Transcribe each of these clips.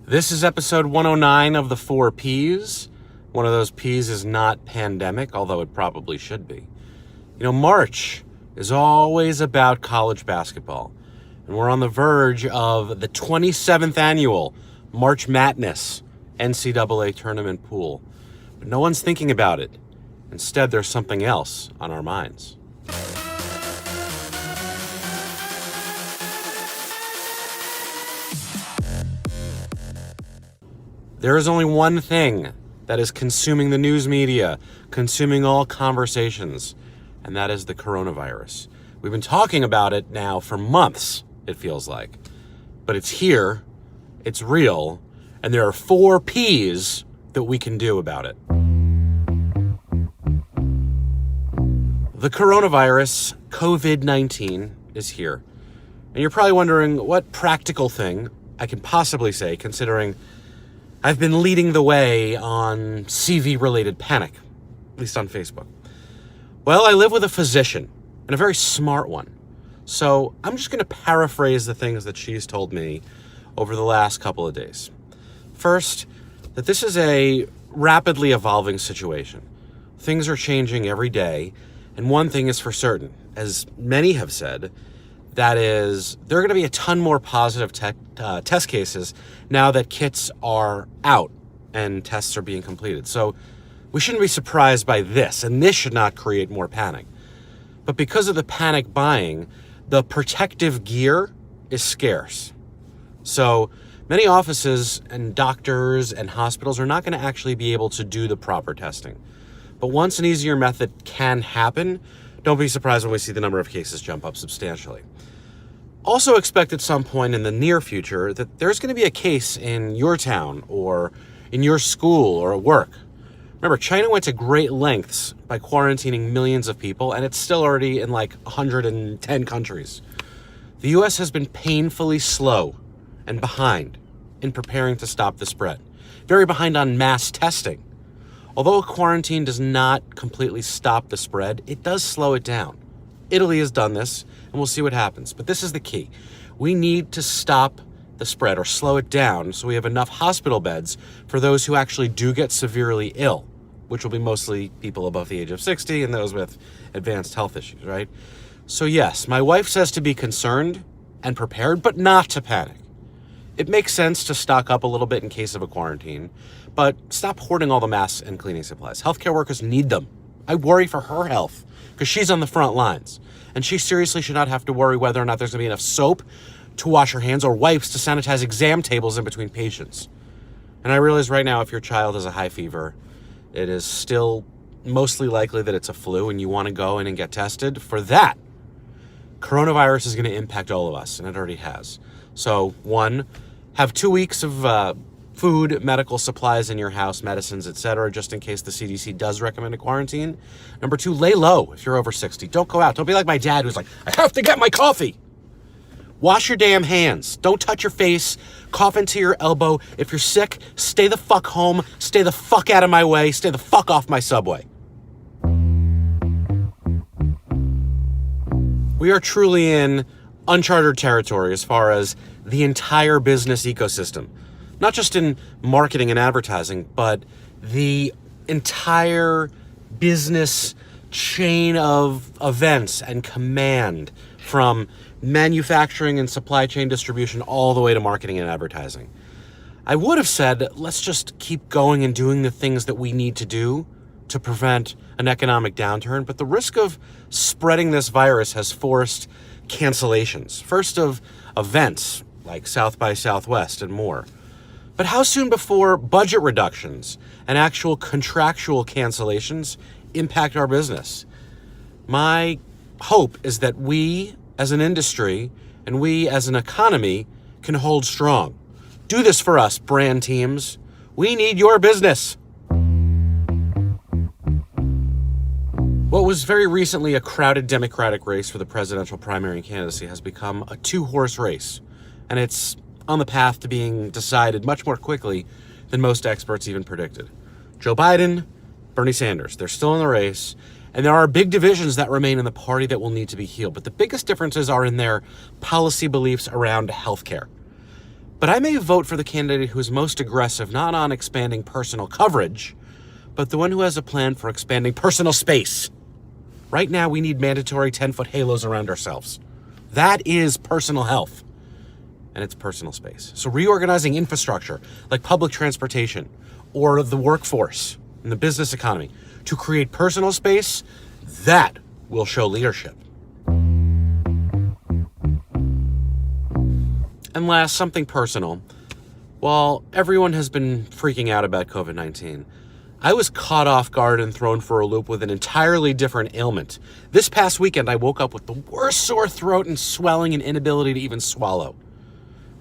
This is episode 109 of the 4 Ps. One of those Ps is not pandemic, although it probably should be. March is always about college basketball. And we're on the verge of the 27th annual March Madness NCAA tournament pool. But no one's thinking about it. Instead, there's something else on our minds. There is only one thing that is consuming the news media, consuming all conversations, and that is the coronavirus. We've been talking about it now for months, it feels like. But it's here, it's real, and there are 4 Ps that we can do about it. The coronavirus, COVID-19, is here. And you're probably wondering what practical thing I can possibly say, considering I've been leading the way on CV-related panic, at least on Facebook. Well, I live with a physician, and a very smart one. So I'm just going to paraphrase the things that she's told me over the last couple of days. First, that this is a rapidly evolving situation. Things are changing every day, and one thing is for certain, as many have said, that is, there are going to be a ton more positive test cases now that kits are out and tests are being completed. So we shouldn't be surprised by this, and this should not create more panic. But because of the panic buying, the protective gear is scarce. So many offices and doctors and hospitals are not going to actually be able to do the proper testing. But once an easier method can happen, don't be surprised when we see the number of cases jump up substantially. Also expect at some point in the near future that there's going to be a case in your town or in your school or at work. Remember, China went to great lengths by quarantining millions of people, and it's still already in like 110 countries. The U.S. has been painfully slow and behind in preparing to stop the spread. Very behind on mass testing. Although a quarantine does not completely stop the spread, it does slow it down. Italy has done this, and we'll see what happens. But this is the key. We need to stop the spread or slow it down so we have enough hospital beds for those who actually do get severely ill, which will be mostly people above the age of 60 and those with advanced health issues, right? So yes, my wife says to be concerned and prepared, but not to panic. It makes sense to stock up a little bit in case of a quarantine, but stop hoarding all the masks and cleaning supplies. Healthcare workers need them. I worry for her health because she's on the front lines, and she seriously should not have to worry whether or not there's going to be enough soap to wash her hands or wipes to sanitize exam tables in between patients. And I realize right now if your child has a high fever, it is still mostly likely that it's a flu and you want to go in and get tested. For that, coronavirus is going to impact all of us, and it already has. So 1, have 2 weeks of food, medical supplies in your house, medicines, etc., just in case the CDC does recommend a quarantine. Number 2, lay low if you're over 60. Don't go out. Don't be like my dad who's like, I have to get my coffee. Wash your damn hands. Don't touch your face. Cough into your elbow. If you're sick, stay the fuck home. Stay the fuck out of my way. Stay the fuck off my subway. We are truly in uncharted territory as far as the entire business ecosystem. Not just in marketing and advertising, but the entire business chain of events and command, from manufacturing and supply chain distribution all the way to marketing and advertising. I would have said, let's just keep going and doing the things that we need to do to prevent an economic downturn, but the risk of spreading this virus has forced cancellations. First of events like South by Southwest and more. But how soon before budget reductions and actual contractual cancellations impact our business? My hope is that we as an industry and we as an economy can hold strong. Do this for us, brand teams. We need your business. What was very recently a crowded Democratic race for the presidential primary candidacy has become a 2-horse race, and it's on the path to being decided much more quickly than most experts even predicted. Joe Biden, Bernie Sanders, they're still in the race, and there are big divisions that remain in the party that will need to be healed, but the biggest differences are in their policy beliefs around healthcare. But I may vote for the candidate who is most aggressive, not on expanding personal coverage, but the one who has a plan for expanding personal space. Right now, we need mandatory 10-foot halos around ourselves. That is personal health, and it's personal space. So reorganizing infrastructure, like public transportation, or the workforce and the business economy, to create personal space, that will show leadership. And last, something personal. While everyone has been freaking out about COVID-19, I was caught off guard and thrown for a loop with an entirely different ailment. This past weekend, I woke up with the worst sore throat and swelling and inability to even swallow.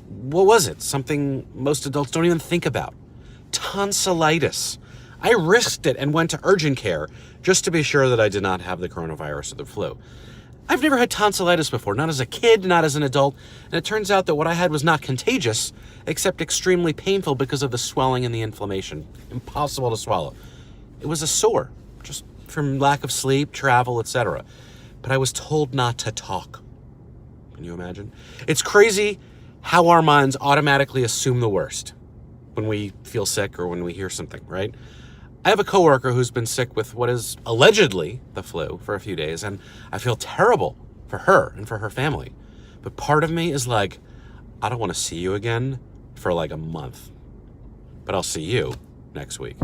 What was it? Something most adults don't even think about. Tonsillitis. I risked it and went to urgent care just to be sure that I did not have the coronavirus or the flu. I've never had tonsillitis before, not as a kid, not as an adult, and it turns out that what I had was not contagious, except extremely painful because of the swelling and the inflammation. Impossible to swallow. It was a sore, just from lack of sleep, travel, etc. But I was told not to talk. Can you imagine? It's crazy how our minds automatically assume the worst when we feel sick or when we hear something, right? I have a coworker who's been sick with what is allegedly the flu for a few days, and I feel terrible for her and for her family. But part of me is like, I don't want to see you again for like a month. But I'll see you next week.